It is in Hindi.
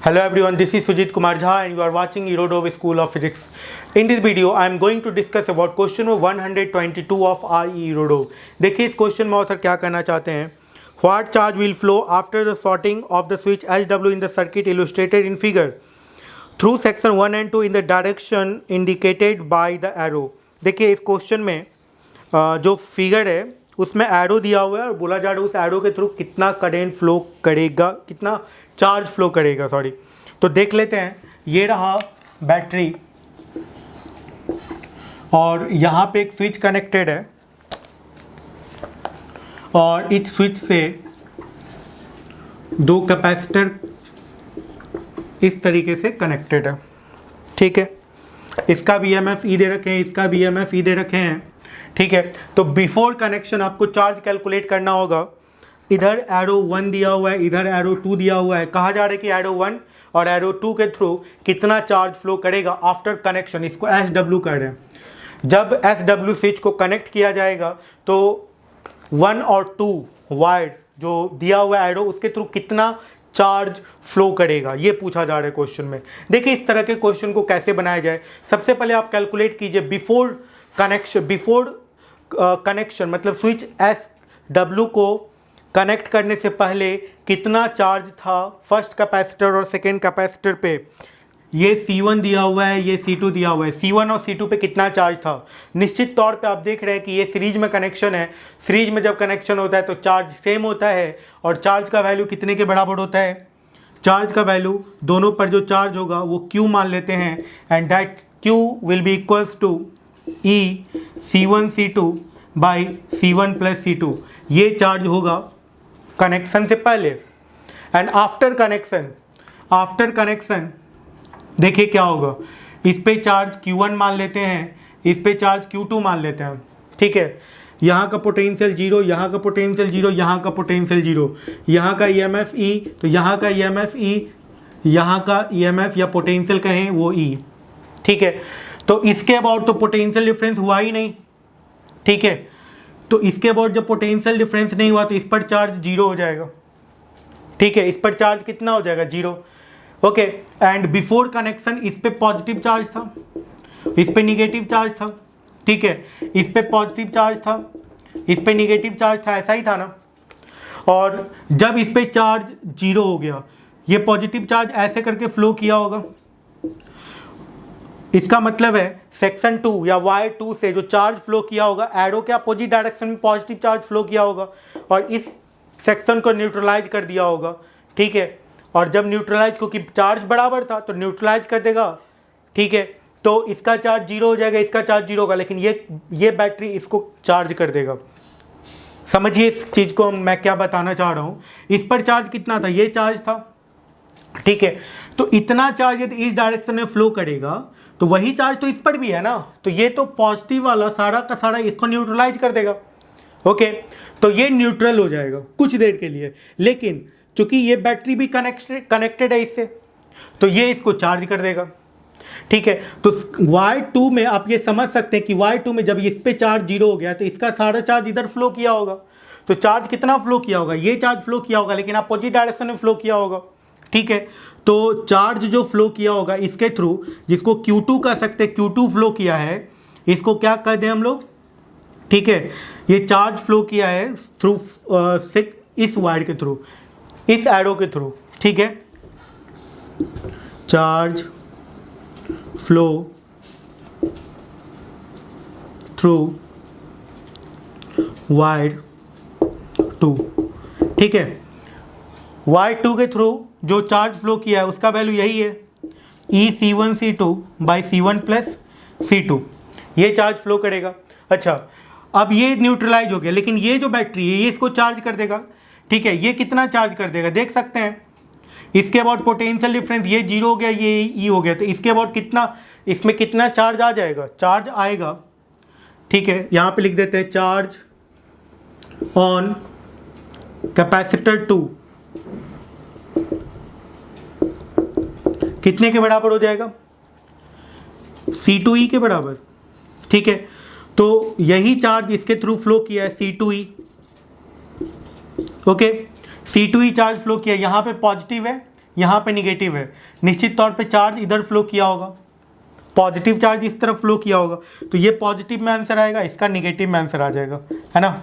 Hello everyone, this is Sujit Kumar Jha and you are watching Erodove School of Physics. In this video, I am going to discuss about question number 122 of RE Erodove. देखिए इस क्वेश्चन में ऑथर क्या करना चाहते हैं. What charge will flow after the sorting of the switch HW in the circuit illustrated in figure through section 1 and 2 in the direction indicated by the arrow. देखिए इस क्वेश्चन में जो फिगर है उसमें एरो दिया हुआ है और बोला जा रहा है उस एरो के थ्रू कितना करंट फ्लो करेगा, कितना चार्ज फ्लो करेगा. तो देख लेते हैं. ये रहा बैटरी और यहाँ पे एक स्विच कनेक्टेड है और इस स्विच से दो कैपेसिटर इस तरीके से कनेक्टेड है. ठीक है, इसका भी EMF ई दे रखे हैं, इसका भी EMF ई दे रखे हैं. ठीक है, तो बिफोर कनेक्शन आपको चार्ज कैलकुलेट करना होगा. इधर एरो 1 दिया हुआ है, इधर एरो 2 दिया हुआ है. कहा जा रहा है कि एरो 1 और एरो 2 के थ्रू कितना चार्ज फ्लो करेगा आफ्टर कनेक्शन. इसको SW कर रहे हैं. जब SW स्विच को कनेक्ट किया जाएगा तो 1 और 2 वायर जो दिया हुआ एरो उसके थ्रू कितना चार्ज फ्लो करेगा, ये पूछा जा रहा है क्वेश्चन में. देखिए इस तरह के क्वेश्चन को कैसे बनाया जाए. सबसे पहले आप कैलकुलेट कीजिए बिफोर कनेक्शन मतलब स्विच SW को कनेक्ट करने से पहले कितना चार्ज था फर्स्ट कैपेसिटर और सेकेंड कैपेसिटर पे. ये C1 दिया हुआ है, ये C2 दिया हुआ है. C1 और C2 पे कितना चार्ज था. निश्चित तौर पे आप देख रहे हैं कि ये सीरीज में कनेक्शन है. सीरीज में जब कनेक्शन होता है तो चार्ज सेम होता है और चार्ज का वैल्यू कितने के बराबर होता है. चार्ज का वैल्यू दोनों पर जो चार्ज होगा वो Q मान लेते हैं and that Q will be equals to E C1 C2 by C1 plus C2. ये चार्ज होगा कनेक्शन से पहले. एंड आफ्टर कनेक्शन देखिए क्या होगा. इस पे चार्ज Q1 मान लेते हैं, इस पे चार्ज Q2 मान लेते हैं. ठीक है, यहाँ का पोटेंशियल 0, यहाँ का पोटेंशियल 0, यहाँ का पोटेंशियल 0, यहाँ का EMF E, तो यहाँ का EMF E, यहाँ का EMF या पोटेंशियल कहें वो E. ठीक है, तो इसके अबाउट तो पोटेंशियल डिफरेंस हुआ ही नहीं. ठीक है, तो इसके अबाउट जब पोटेंशियल डिफरेंस नहीं हुआ तो इस पर चार्ज 0 हो जाएगा. ठीक है, इस पर चार्ज कितना हो जाएगा 0. ओके, एंड बिफोर कनेक्शन इस पे पॉजिटिव चार्ज था, इस पे निगेटिव चार्ज था. ठीक है, इस पे पॉजिटिव चार्ज था, इस पे निगेटिव चार्ज था, ऐसा ही था ना. और जब इस पे चार्ज 0 हो गया, ये पॉजिटिव चार्ज ऐसे करके फ्लो किया होगा. इसका मतलब है सेक्शन 2 या वायर 2 से जो चार्ज फ्लो किया होगा एरो के अपोजिट डायरेक्शन में पॉजिटिव चार्ज फ्लो किया होगा और इस सेक्शन को न्यूट्रलाइज कर दिया होगा. ठीक है, और जब न्यूट्रलाइज, क्योंकि चार्ज बराबर था तो न्यूट्रलाइज कर देगा. ठीक है, तो इसका चार्ज 0 हो जाएगा, इसका चार्ज 0 होगा, लेकिन ये बैटरी इसको चार्ज कर देगा. समझिए इस चीज़ को मैं क्या बताना चाह रहा हूँ. इस पर चार्ज कितना था, ये चार्ज था. ठीक है, तो इतना चार्ज यदि इस डायरेक्शन में फ्लो करेगा तो वही चार्ज तो इस पर भी है ना, तो ये तो पॉजिटिव वाला सारा का सारा इसको न्यूट्रलाइज कर देगा. ओके, तो ये न्यूट्रल हो जाएगा कुछ देर के लिए, लेकिन चूंकि ये बैटरी भी कनेक्टेड है इससे तो ये इसको चार्ज कर देगा. ठीक है, तो वायर 2 में आप ये समझ सकते हैं कि वायर 2 में जब इस पे चार्ज 0 हो गया तो इसका सारा चार्ज इधर फ्लो किया होगा. तो चार्ज कितना फ्लो किया होगा, ये चार्ज फ्लो किया होगा लेकिन अपोजिट डायरेक्शन में फ्लो किया होगा. ठीक है, तो चार्ज जो फ्लो किया होगा इसके थ्रू, जिसको Q2 कह सकते हैं, Q2 फ्लो किया है, इसको क्या कह दें हम लोग. ठीक है, ये चार्ज फ्लो किया है थ्रू इस वायर के थ्रू, इस एरो के थ्रू. ठीक है, चार्ज फ्लो थ्रू वायर 2. ठीक है, वायर 2 के थ्रू जो चार्ज फ्लो किया है उसका वैल्यू यही है E C1 C2 by C1 plus C2. ये चार्ज फ्लो करेगा. अच्छा, अब ये न्यूट्रलाइज हो गया, लेकिन ये जो बैटरी है ये इसको चार्ज कर देगा. ठीक है, ये कितना चार्ज कर देगा देख सकते हैं. इसके अबाउट पोटेंशियल डिफरेंस ये 0 हो गया, ये E हो गया, तो इसके अबाउट कितना, इसमें कितना चार्ज आ जाएगा, चार्ज आएगा. ठीक है, यहाँ पे लिख देते हैं चार्ज ऑन कैपेसिटर 2 कितने के बराबर हो जाएगा, C2E के बराबर. ठीक है, तो यही चार्ज इसके थ्रू फ्लो किया है C2E. Okay, C2E charge flow किया, यहाँ पे पॉजिटिव है, यहाँ पे निगेटिव है, निश्चित तौर पे चार्ज इधर फ्लो किया होगा, पॉजिटिव चार्ज इस तरफ फ्लो किया होगा, तो ये पॉजिटिव में आंसर आएगा, इसका निगेटिव में आंसर आ जाएगा, है ना।